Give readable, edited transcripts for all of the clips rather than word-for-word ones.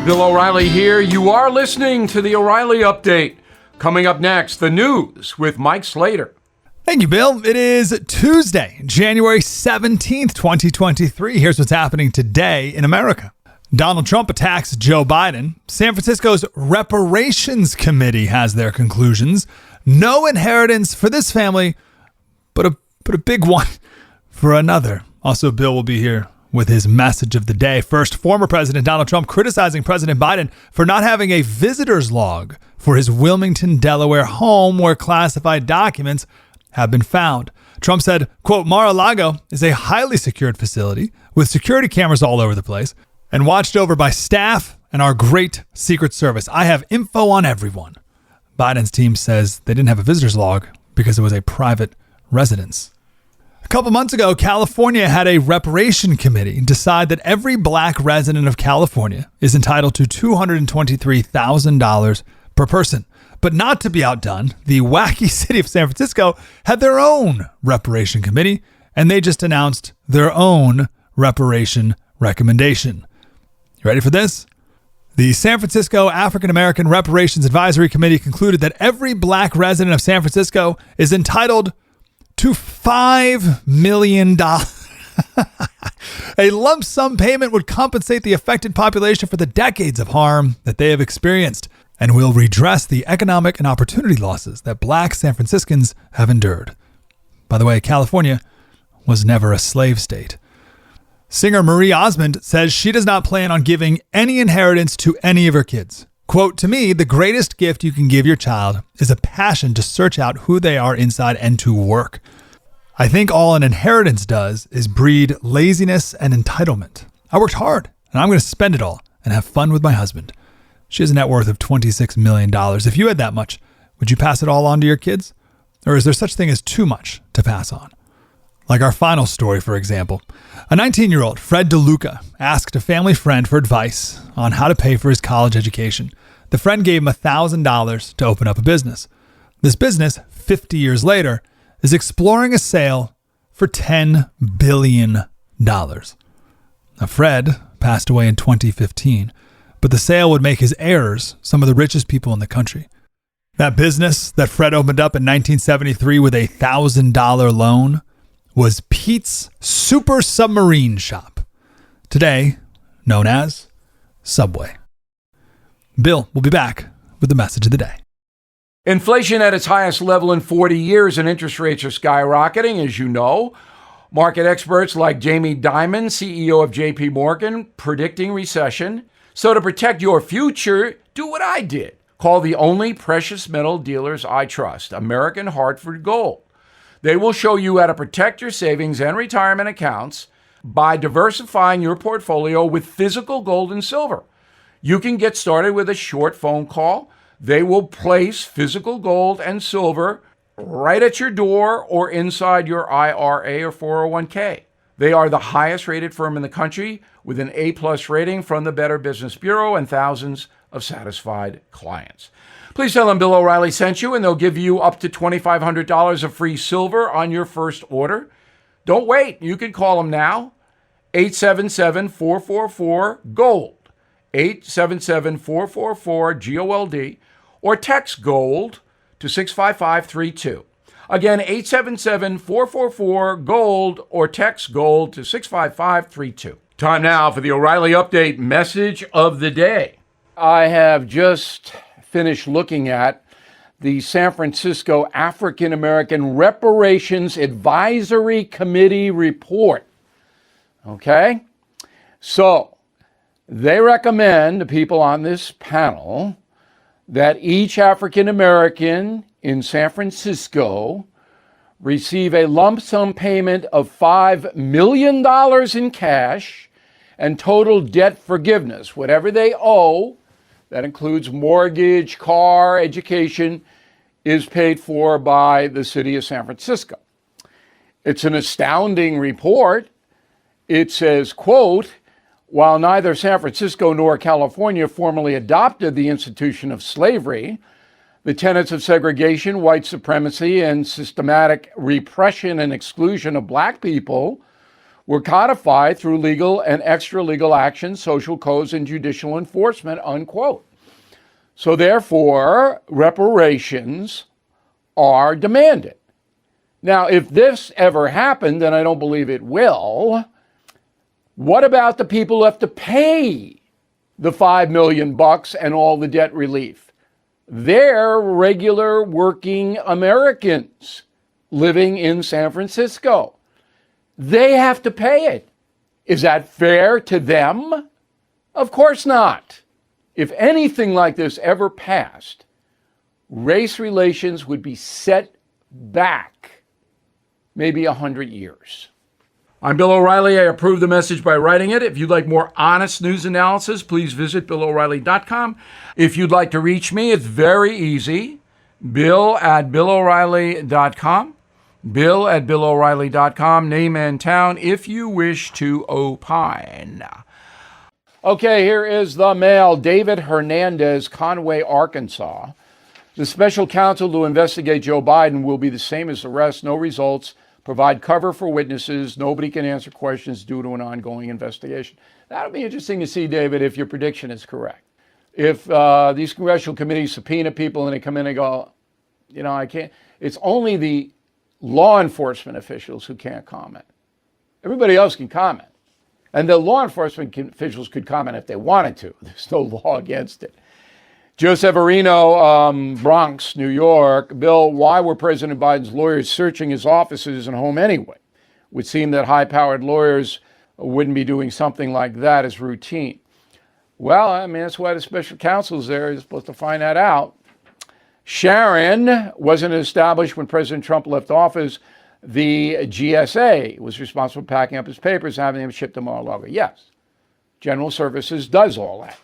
Bill O'Reilly here. You are listening to the O'Reilly Update. Coming up next, the news with Mike Slater. Thank you, Bill. It is Tuesday, January 17th, 2023. Here's what's happening today in America. Donald Trump attacks Joe Biden. San Francisco's reparations committee has their conclusions. No inheritance for this family, but a big one for another. Also, Bill will be here with his message of the day. First, former President Donald Trump criticizing President Biden for not having a visitor's log for his Wilmington, Delaware home where classified documents have been found. Trump said, quote, Mar-a-Lago is a highly secured facility with security cameras all over the place and watched over by staff and our great Secret Service. I have info on everyone. Biden's team says they didn't have a visitor's log because it was a private residence. A couple months ago, California had a reparation committee decide that every black resident of California is entitled to $223,000 per person. But not to be outdone, the wacky city of San Francisco had their own reparation committee, and they just announced their own reparation recommendation. You ready for this? The San Francisco African American Reparations Advisory Committee concluded that every black resident of San Francisco is entitled to $5 million. A lump sum payment would compensate the affected population for the decades of harm that they have experienced and will redress the economic and opportunity losses that black San Franciscans have endured. By the way, California was never a slave state. Singer Marie Osmond says she does not plan on giving any inheritance to any of her kids. Quote, to me, the greatest gift you can give your child is a passion to search out who they are inside and to work. I think all an inheritance does is breed laziness and entitlement. I worked hard, and I'm going to spend it all and have fun with my husband. She has a net worth of $26 million. If you had that much, would you pass it all on to your kids? Or is there such thing as too much to pass on? Like our final story, for example. A 19-year-old, Fred DeLuca, asked a family friend for advice on how to pay for his college education. The friend gave him $1,000 to open up a business. This business, 50 years later, is exploring a sale for $10 billion. Now, Fred passed away in 2015, but the sale would make his heirs some of the richest people in the country. That business that Fred opened up in 1973 with a $1,000 loan was Pete's Super Submarine Shop, today known as Subway. Bill will be back with the message of the day. Inflation at its highest level in 40 years and interest rates are skyrocketing, as you know. Market experts like Jamie Dimon, CEO of JP Morgan, predicting recession. So to protect your future, do what I did. Call the only precious metal dealers I trust, American Hartford Gold. They will show you how to protect your savings and retirement accounts by diversifying your portfolio with physical gold and silver. You can get started with a short phone call. They will place physical gold and silver right at your door or inside your IRA or 401k. They are the highest rated firm in the country with an A+ rating from the Better Business Bureau and thousands of satisfied clients. Please tell them Bill O'Reilly sent you, and they'll give you up to $2,500 of free silver on your first order. Don't wait. You can call them now, 877-444-GOLD, 877-444-GOLD, or text GOLD to 65532. Again, 877-444-GOLD, or text GOLD to 65532. Time now for the O'Reilly Update message of the day. I have just finished looking at the San Francisco African American Reparations Advisory Committee report. Okay? So, they recommend the people on this panel that each African American in San Francisco receive a lump sum payment of $5 million in cash and total debt forgiveness. Whatever they owe, that includes mortgage, car, education, is paid for by the city of San Francisco. It's an astounding report. It says, quote, while neither San Francisco nor California formally adopted the institution of slavery, the tenets of segregation, white supremacy, and systematic repression and exclusion of black people were codified through legal and extra-legal actions, social codes, and judicial enforcement, unquote. So therefore, reparations are demanded. Now, if this ever happened, and I don't believe it will, what about the people who have to pay the $5 million and all the debt relief? They're regular working Americans living in San Francisco. They have to pay it. Is that fair to them? Of course not. If anything like this ever passed, race relations would be set back maybe 100 years. I'm Bill O'Reilly. I approve the message by writing it. If you'd like more honest news analysis, please visit BillO'Reilly.com. If you'd like to reach me, it's very easy. Bill@BillO'Reilly.com. Bill@BillO'Reilly.com. Name and town if you wish to opine. Okay, here is the mail. David Hernandez, Conway, Arkansas. The special counsel to investigate Joe Biden will be the same as the rest. No results. Provide cover for witnesses. Nobody can answer questions due to an ongoing investigation. That'll be interesting to see, David, if your prediction is correct. If these congressional committees subpoena people and they come in and go, I can't. It's only the law enforcement officials who can't comment. Everybody else can comment. And the law enforcement officials could comment if they wanted to. There's no law against it. Joseph Areno, Bronx, New York. Bill, why were President Biden's lawyers searching his offices and home anyway? It would seem that high-powered lawyers wouldn't be doing something like that as routine. Well, that's why the special counsel's there. He's supposed to find that out. Sharon wasn't established when President Trump left office. The GSA was responsible for packing up his papers and having them shipped to Mar-a-Lago. Yes, General Services does all that.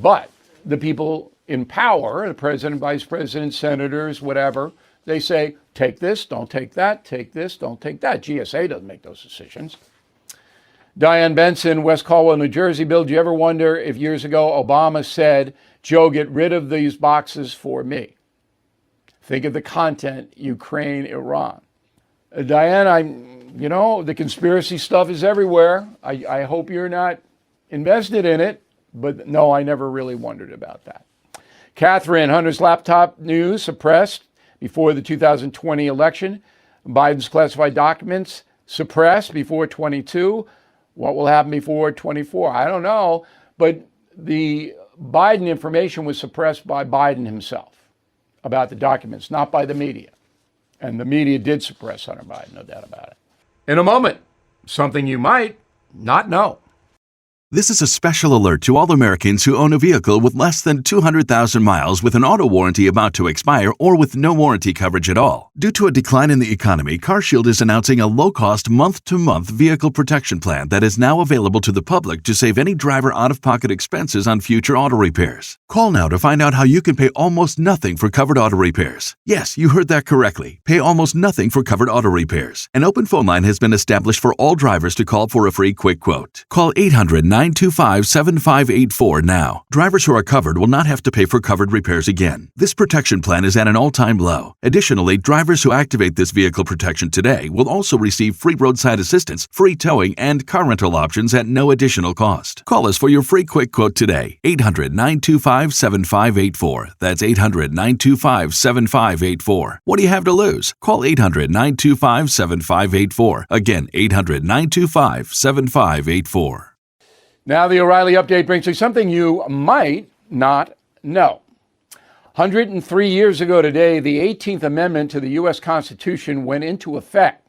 But the people in power, the president, vice president, senators, whatever, they say, take this, don't take that, take this, don't take that. GSA doesn't make those decisions. Diane Benson, West Caldwell, New Jersey. Bill, do you ever wonder if years ago Obama said, Joe, get rid of these boxes for me? Think of the content, Ukraine, Iran. Diane, the conspiracy stuff is everywhere. I hope you're not invested in it, but no, I never really wondered about that. Catherine, Hunter's laptop news suppressed before the 2020 election. Biden's classified documents suppressed before 22. What will happen before 24? I don't know. But the Biden information was suppressed by Biden himself about the documents, not by the media. And the media did suppress Hunter Biden, no doubt about it. In a moment, something you might not know. This is a special alert to all Americans who own a vehicle with less than 200,000 miles with an auto warranty about to expire or with no warranty coverage at all. Due to a decline in the economy, CarShield is announcing a low-cost month-to-month vehicle protection plan that is now available to the public to save any driver out-of-pocket expenses on future auto repairs. Call now to find out how you can pay almost nothing for covered auto repairs. Yes, you heard that correctly. Pay almost nothing for covered auto repairs. An open phone line has been established for all drivers to call for a free quick quote. Call 800-925-7584 now. Drivers who are covered will not have to pay for covered repairs again. This protection plan is at an all-time low. Additionally, drivers who activate this vehicle protection today will also receive free roadside assistance, free towing, and car rental options at no additional cost. Call us for your free quick quote today. 800-925-7584. That's 800-925-7584. What do you have to lose? Call 800-925-7584. Again, 800-925-7584. Now the O'Reilly update brings you something you might not know. 103 years ago today, the 18th Amendment to the U.S. Constitution went into effect.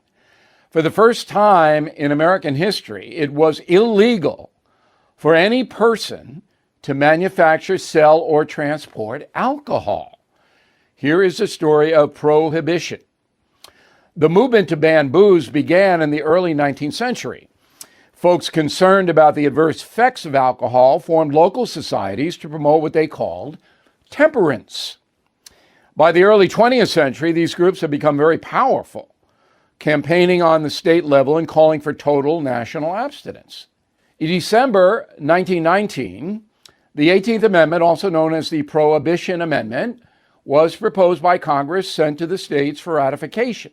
For the first time in American history, it was illegal for any person to manufacture, sell, or transport alcohol. Here is the story of Prohibition. The movement to ban booze began in the early 19th century. Folks concerned about the adverse effects of alcohol formed local societies to promote what they called temperance. By the early 20th century, these groups have become very powerful, campaigning on the state level and calling for total national abstinence. In December 1919, the 18th Amendment, also known as the Prohibition Amendment, was proposed by Congress, sent to the states for ratification.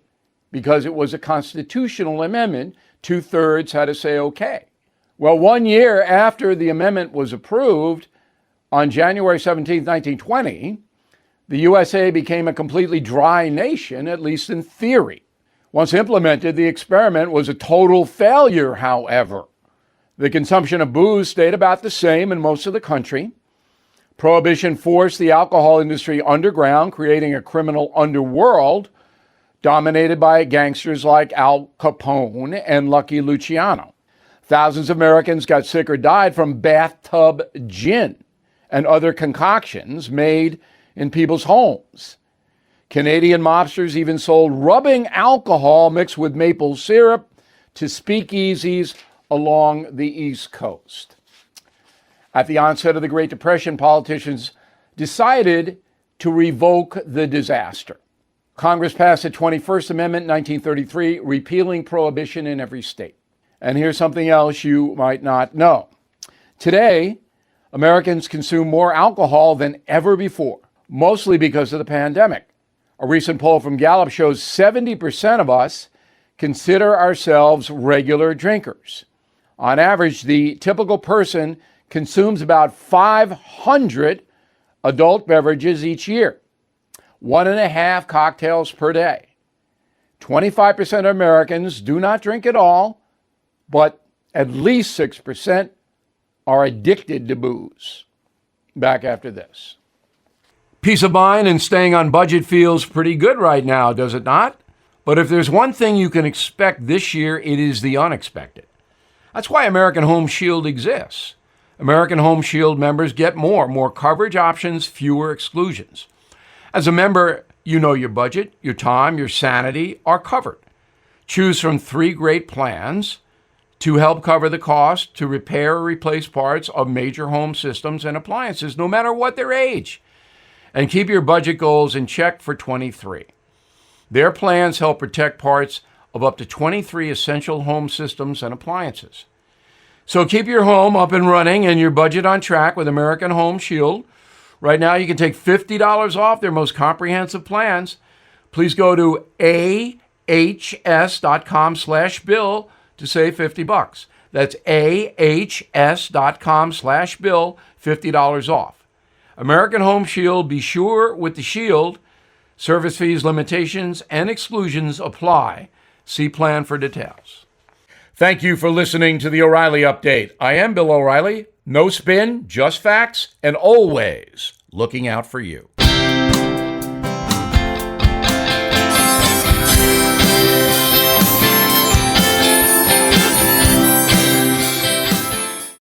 because it was a constitutional amendment. 2/3 had to say okay. Well, 1 year after the amendment was approved, on January 17, 1920, the USA became a completely dry nation, at least in theory. Once implemented, the experiment was a total failure, however. The consumption of booze stayed about the same in most of the country. Prohibition forced the alcohol industry underground, creating a criminal underworld dominated by gangsters like Al Capone and Lucky Luciano. Thousands of Americans got sick or died from bathtub gin and other concoctions made in people's homes. Canadian mobsters even sold rubbing alcohol mixed with maple syrup to speakeasies along the East Coast. At the onset of the Great Depression, politicians decided to revoke the disaster. Congress passed the 21st Amendment in 1933, repealing prohibition in every state. And here's something else you might not know. Today, Americans consume more alcohol than ever before, mostly because of the pandemic. A recent poll from Gallup shows 70% of us consider ourselves regular drinkers. On average, the typical person consumes about 500 adult beverages each year, 1.5 cocktails per day. 25% of Americans do not drink at all, but at least 6% are addicted to booze. Back after this. Peace of mind and staying on budget feels pretty good right now, does it not? But if there's one thing you can expect this year, it is the unexpected. That's why American Home Shield exists. American Home Shield members get more coverage options, fewer exclusions. As a member, you know your budget, your time, your sanity are covered. Choose from 3 great plans to help cover the cost to repair or replace parts of major home systems and appliances, no matter what their age. And keep your budget goals in check for 23. Their plans help protect parts of up to 23 essential home systems and appliances. So keep your home up and running and your budget on track with American Home Shield. Right now, you can take $50 off their most comprehensive plans. Please go to ahs.com/bill to save $50. That's ahs.com/bill, $50 off. American Home Shield, be sure with the Shield. Service fees, limitations, and exclusions apply. See plan for details. Thank you for listening to the O'Reilly Update. I am Bill O'Reilly. No spin, just facts, and always looking out for you.